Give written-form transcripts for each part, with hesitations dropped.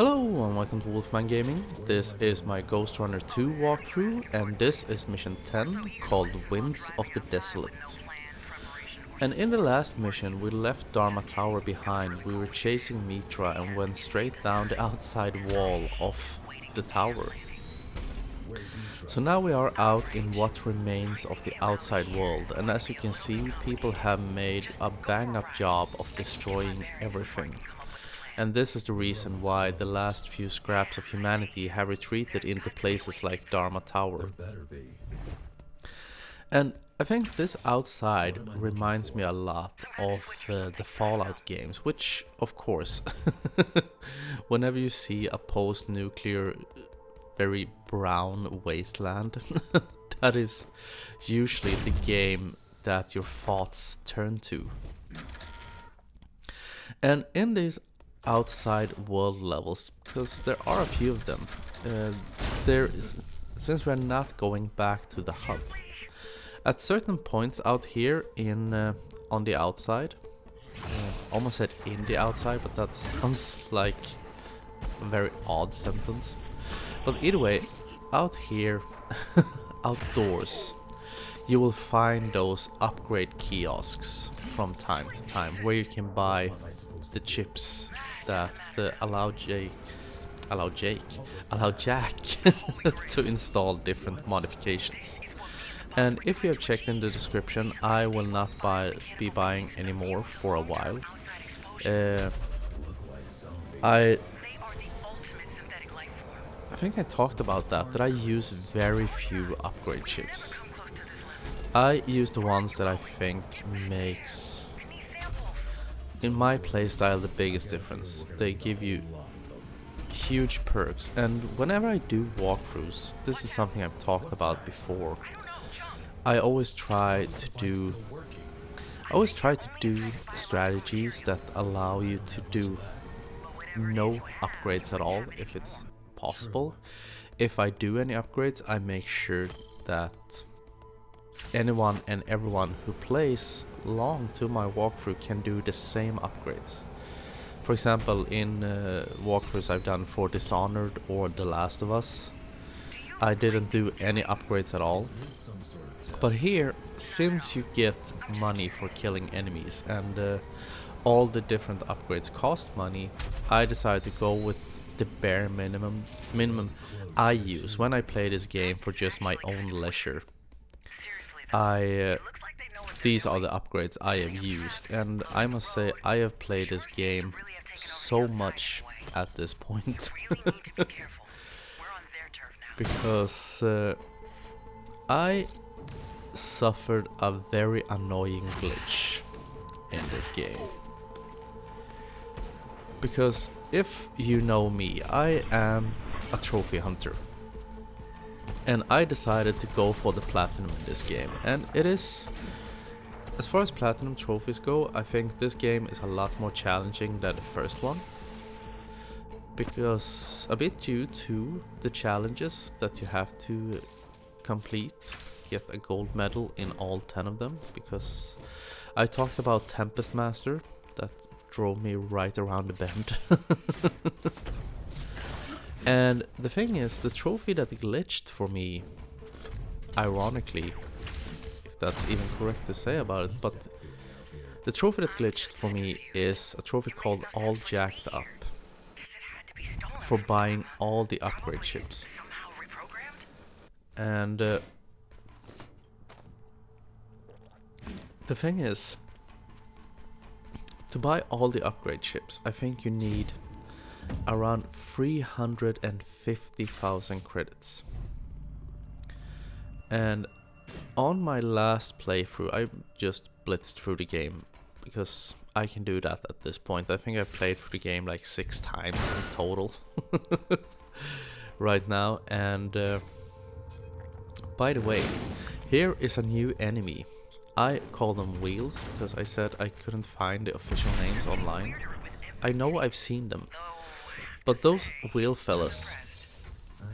Hello and welcome to Wolfman Gaming. This is my Ghostrunner 2 walkthrough and this is mission 10 called Winds of the Desolate. And in the last mission we left Dharma Tower behind. We were chasing Mitra and went straight down the outside wall of the tower. So now we are out in what remains of the outside world, and as you can see, people have made a bang up job of destroying everything. And this is the reason why the last few scraps of humanity have retreated into places like Dharma Tower. And I think this outside reminds me a lot of the Fallout games, which of course, whenever you see a post-nuclear, very brown wasteland, that is usually the game that your thoughts turn to. And in these outside world levels, because there are a few of them, since we're not going back to the hub, at certain points out here in on the outside, almost said in the outside, but that sounds like a very odd sentence. But either way, out here, outdoors, you will find those upgrade kiosks from time to time, where you can buy the chips that allow Jack to install different modifications. And if you have checked in the description, I will not be buying any more for a while. I think I talked about that I use very few upgrade chips. I use the ones that I think makes, in my playstyle, the biggest difference. They give you huge perks, and whenever I do walkthroughs, this is something I've talked about before. I always try to do strategies that allow you to do no upgrades at all if it's possible. If I do any upgrades, I make sure that anyone and everyone who plays along to my walkthrough can do the same upgrades. For example, in walkthroughs I've done for Dishonored or The Last of Us, I didn't do any upgrades at all. But here, since you get money for killing enemies and all the different upgrades cost money, I decided to go with the bare minimum I use when I play this game for just my own leisure. These are the upgrades I have used, and I must say I have played this game so much at this point. Because I suffered a very annoying glitch in this game. Because if you know me, I am a trophy hunter. And I decided to go for the platinum in this game. And it is, as far as platinum trophies go, I think this game is a lot more challenging than the first one. Because a bit due to the challenges that you have to complete, get a gold medal in all 10 of them. Because I talked about Tempest Master, that drove me right around the bend. And the thing is, the trophy that glitched for me, ironically, if that's even correct to say about it, but the trophy that glitched for me is a trophy called All Jacked Up, for buying all the upgrade chips. And the thing is, to buy all the upgrade chips, I think you need around 350,000 credits. And on my last playthrough, I just blitzed through the game because I can do that at this point. I think I played through the game like 6 times in total right now. And by the way, here is a new enemy. I call them wheels because I said I couldn't find the official names online. I know I've seen them, but those wheel fellas,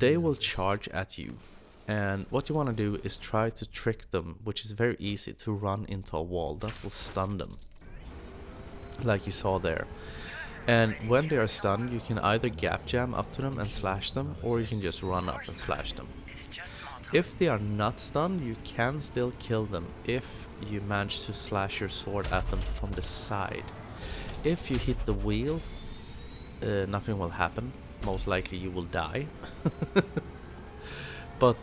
they will charge at you, and what you want to do is try to trick them, which is very easy, to run into a wall that will stun them, like you saw there. And when they are stunned, you can either gap jam up to them and slash them, or you can just run up and slash them. If they are not stunned, you can still kill them if you manage to slash your sword at them from the side. If you hit the wheel, nothing will happen. Most likely you will die. But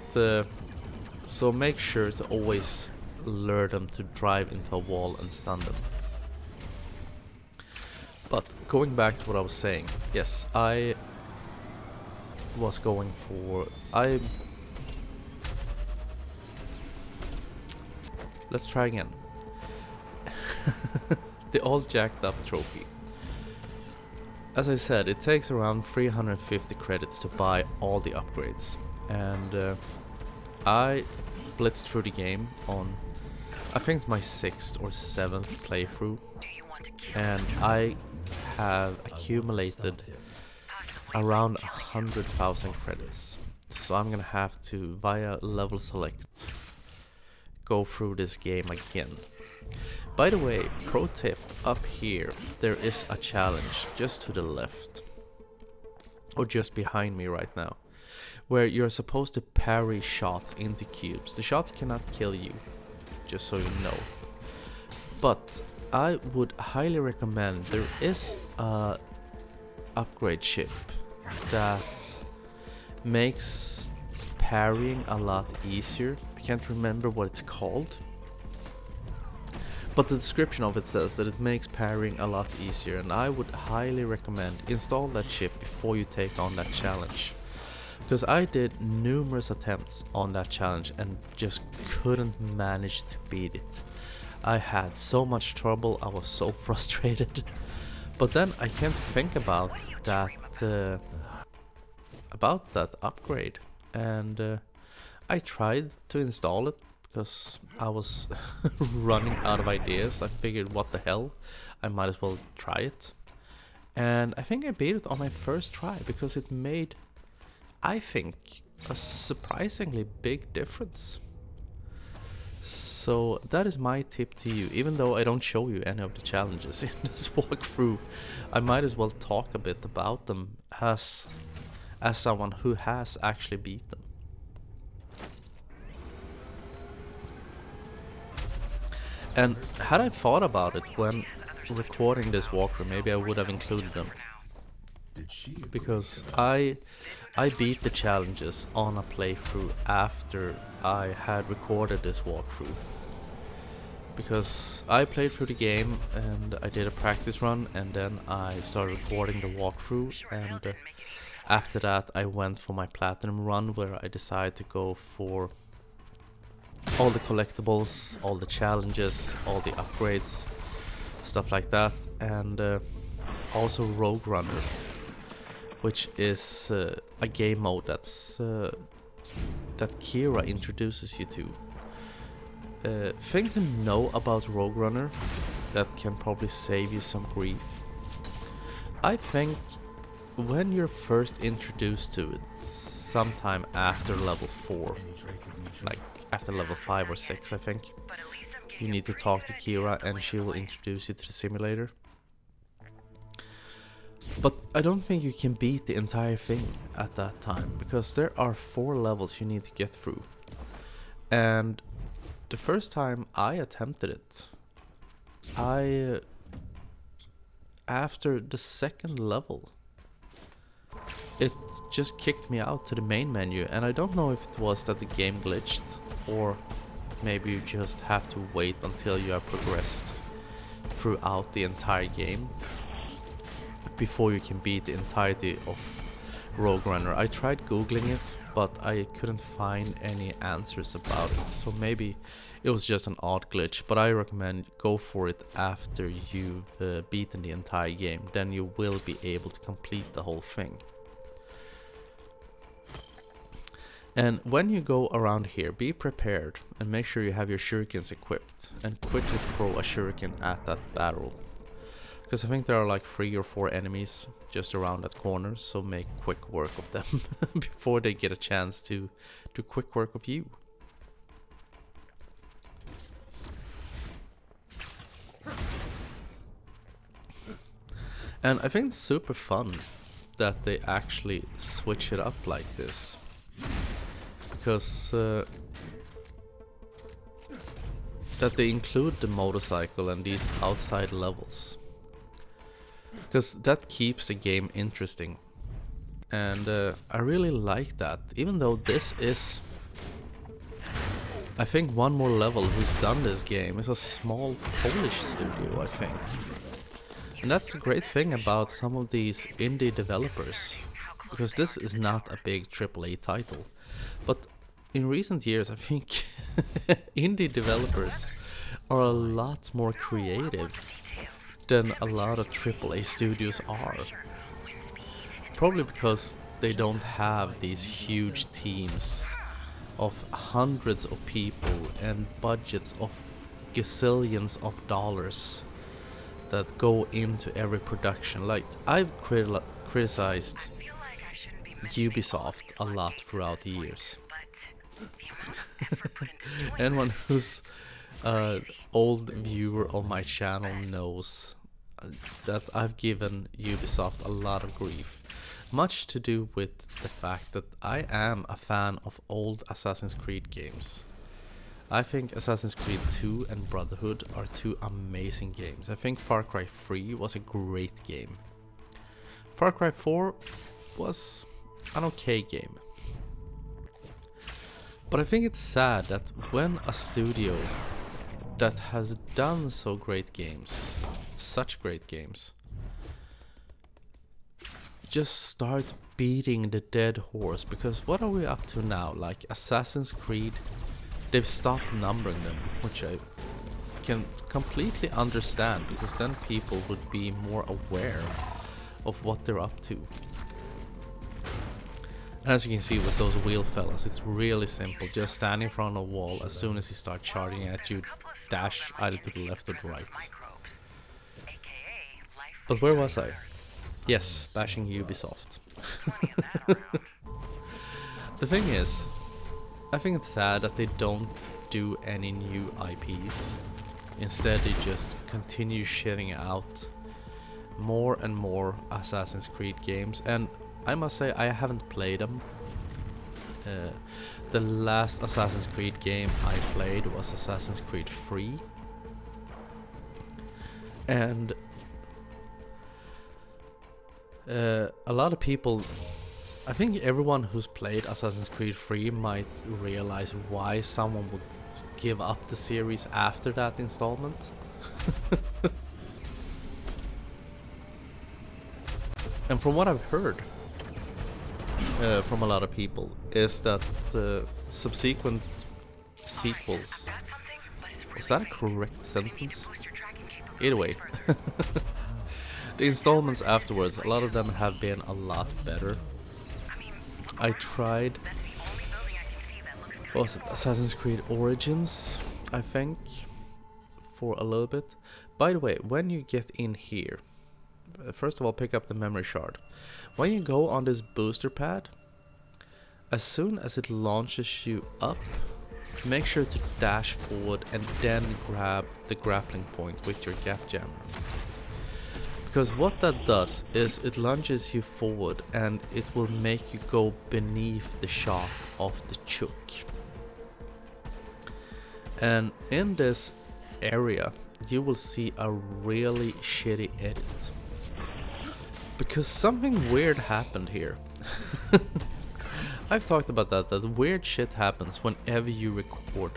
so make sure to always lure them to drive into a wall and stun them. But going back to what I was saying, yes, I was going for... Let's try again. The all jacked up trophy. As I said, it takes around 350 credits to buy all the upgrades. And I blitzed through the game on, I think it's my 6th or 7th playthrough. And I have accumulated around 100,000 credits. So I'm gonna have to, via level select, go through this game again. By the way, pro tip, up here there is a challenge just to the left, or just behind me right now, where you're supposed to parry shots into cubes. The shots cannot kill you, just so you know. But I would highly recommend, there is a upgrade ship that makes parrying a lot easier. I can't remember what it's called, but the description of it says that it makes parrying a lot easier, and I would highly recommend install that ship before you take on that challenge. Because I did numerous attempts on that challenge and just couldn't manage to beat it. I had so much trouble, I was so frustrated. But then I came to think about that upgrade, and I tried to install it because I was running out of ideas. I figured, what the hell, I might as well try it. And I think I beat it on my first try because it made, I think, a surprisingly big difference. So that is my tip to you. Even though I don't show you any of the challenges in this walkthrough, I might as well talk a bit about them as someone who has actually beat them. And had I thought about it when recording this walkthrough, maybe I would have included them. Because I beat the challenges on a playthrough after I had recorded this walkthrough. Because I played through the game and I did a practice run, and then I started recording the walkthrough, and after that I went for my platinum run, where I decided to go for all the collectibles, all the challenges, all the upgrades, stuff like that, and also Rogue Runner, which is a game mode that's that Kira introduces you to. Thing to know about Rogue Runner that can probably save you some grief. I think when you're first introduced to it, sometime after level 4, like after level 5 or 6, I think, you need to talk to Kira and she will introduce you to the simulator. But I don't think you can beat the entire thing at that time, because there are 4 levels you need to get through. And the first time I attempted it, after the 2nd level, it just kicked me out to the main menu, and I don't know if it was that the game glitched, or maybe you just have to wait until you have progressed throughout the entire game before you can beat the entirety of Rogue Runner. I tried googling it, but I couldn't find any answers about it, so maybe it was just an odd glitch. But I recommend go for it after you've beaten the entire game, then you will be able to complete the whole thing. And when you go around here, be prepared and make sure you have your shurikens equipped, and quickly throw a shuriken at that barrel. Because I think there are like 3 or 4 enemies just around that corner, so make quick work of them before they get a chance to do quick work of you. And I think it's super fun that they actually switch it up like this. Because that they include the motorcycle and these outside levels. Because that keeps the game interesting. And I really like that. Even though this is, I think, one more level who's done this game is a small Polish studio, I think. And that's the great thing about some of these indie developers. Because this is not a big AAA title. But in recent years, I think indie developers are a lot more creative than a lot of AAA studios are. Probably because they don't have these huge teams of hundreds of people and budgets of gazillions of dollars that go into every production. Like, I've criticized Ubisoft a lot throughout the years. Anyone who's old viewer of my channel knows that I've given Ubisoft a lot of grief. Much to do with the fact that I am a fan of old Assassin's Creed games. I think Assassin's Creed 2 and Brotherhood are two amazing games. I think Far Cry 3 was a great game. Far Cry 4 was an okay game. But I think it's sad that when a studio that has done so great games, such great games, just start beating the dead horse. Because what are we up to now? Like Assassin's Creed, they've stopped numbering them, which I can completely understand, because then people would be more aware of what they're up to. And as you can see with those wheel fellas, it's really simple. Just stand in front of a wall. As soon as he starts charging at you, dash either to the left or the right. But where was I? Yes, bashing Ubisoft. The thing is, I think it's sad that they don't do any new IPs. Instead, they just continue shitting out more and more Assassin's Creed games. And I must say, I haven't played them. The last Assassin's Creed game I played was Assassin's Creed 3. And a lot of people, I think everyone who's played Assassin's Creed 3 might realize why someone would give up the series after that installment. And from what I've heard from a lot of people is that subsequent sequels, is that a correct sentence? Either way, the installments afterwards, a lot of them have been a lot better. I tried, what was it, Assassin's Creed Origins, I think, for a little bit. By the way, when you get in here, first of all, pick up the memory shard. When you go on this booster pad, as soon as it launches you up, make sure to dash forward and then grab the grappling point with your gap jammer. Because what that does is it lunges you forward and it will make you go beneath the shot of the chook. And in this area, you will see a really shitty edit. Because something weird happened here. I've talked about that weird shit happens whenever you record,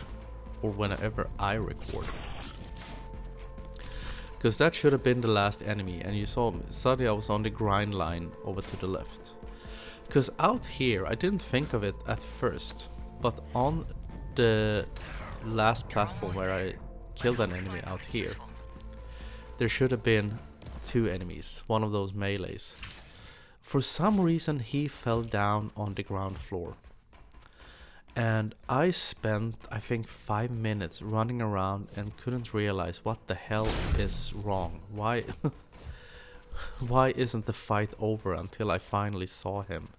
or whenever I record. Because that should have been the last enemy, and you saw me. Suddenly I was on the grind line over to the left. Because out here, I didn't think of it at first, but on the last platform where I killed an enemy out here, there should have been two enemies, one of those melees. For some reason he fell down on the ground floor. And I spent, I think, 5 minutes running around and couldn't realize what the hell is wrong. Why why isn't the fight over until I finally saw him?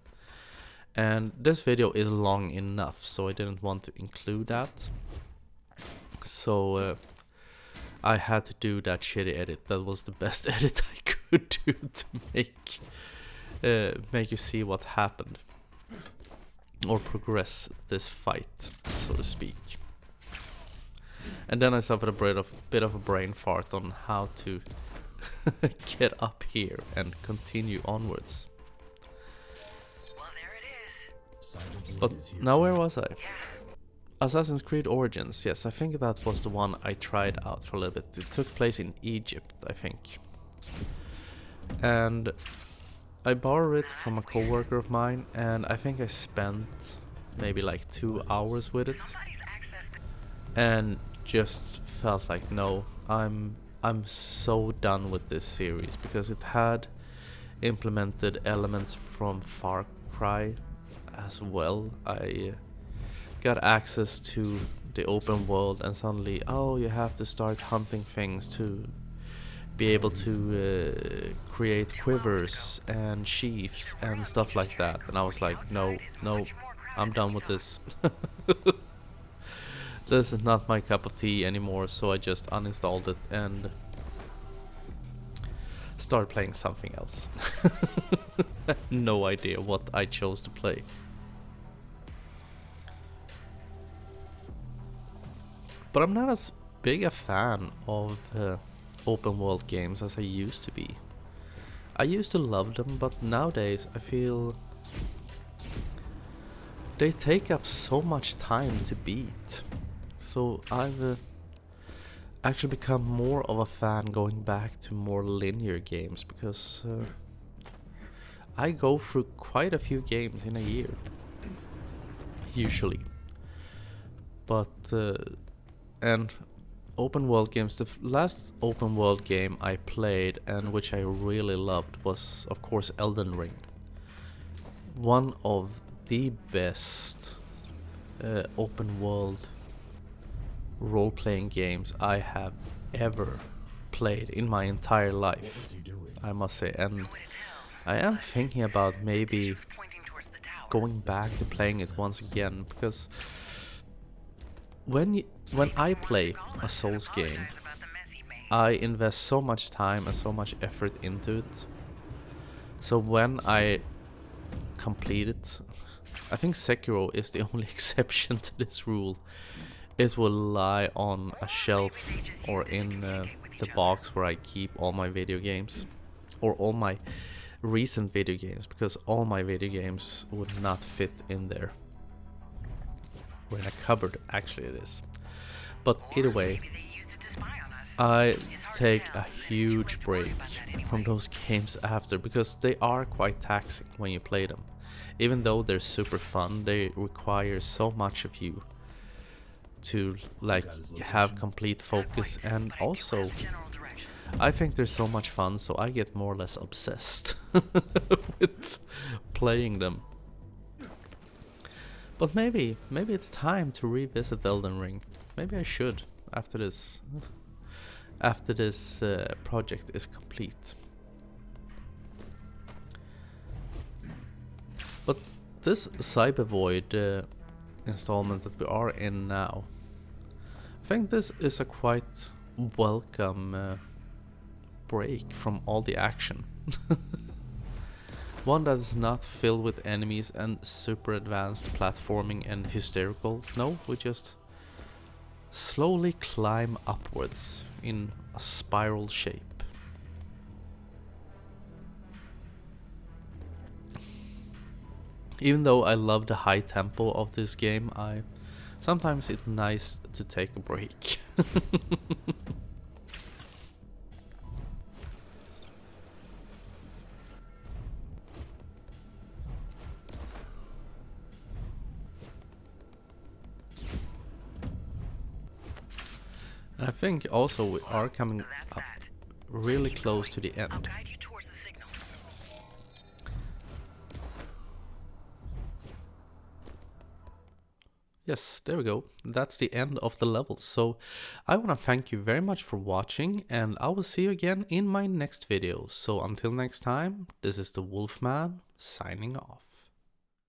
And this video is long enough, so I didn't want to include that. So I had to do that shitty edit. That was the best edit I could. do to make you see what happened, or progress this fight, so to speak. And then I suffered a bit of a brain fart on how to get up here and continue onwards. Well, there it is. But now where was I? Assassin's Creed Origins, yes, I think that was the one I tried out for a little bit. It took place in Egypt, I think. And I borrowed it from a coworker of mine, and I think I spent maybe like 2 hours with it. And just felt like, no, I'm so done with this series, because it had implemented elements from Far Cry as well. I got access to the open world, and suddenly, oh, you have to start hunting things to be able to create quivers and sheaths and stuff like that. And I was like, no, I'm done with this. This is not my cup of tea anymore, so I just uninstalled it and started playing something else. No idea what I chose to play. But I'm not as big a fan of open world games as I used to be. I used to love them, but nowadays I feel they take up so much time to beat. So I've actually become more of a fan going back to more linear games, because I go through quite a few games in a year, usually. But and open world games, the last open world game I played and which I really loved was, of course, Elden Ring. One of the best open world role-playing games I have ever played in my entire life, I must say. And I am thinking about maybe going back to playing it once again, because when I play a Souls game, I invest so much time and so much effort into it. So when I complete it, I think Sekiro is the only exception to this rule. It will lie on a shelf or in the box where I keep all my video games, or all my recent video games, because all my video games would not fit in there. Or in a cupboard, actually it is. But either way, I take a huge break from those games after, because they are quite taxing when you play them. Even though they're super fun, they require so much of you to like have complete focus, and also I think they're so much fun, so I get more or less obsessed with playing them. But maybe it's time to revisit Elden Ring. Maybe I should after this project is complete. But this Cybervoid installment that we are in now, I think this is a quite welcome break from all the action. One that is not filled with enemies and super advanced platforming and hysterical. No, we just slowly climb upwards in a spiral shape. Even though I love the high tempo of this game, sometimes it's nice to take a break. And I think also we are coming up really close to the end. Yes, there we go. That's the end of the level. So I want to thank you very much for watching, and I will see you again in my next video. So until next time, this is the Wolfman signing off.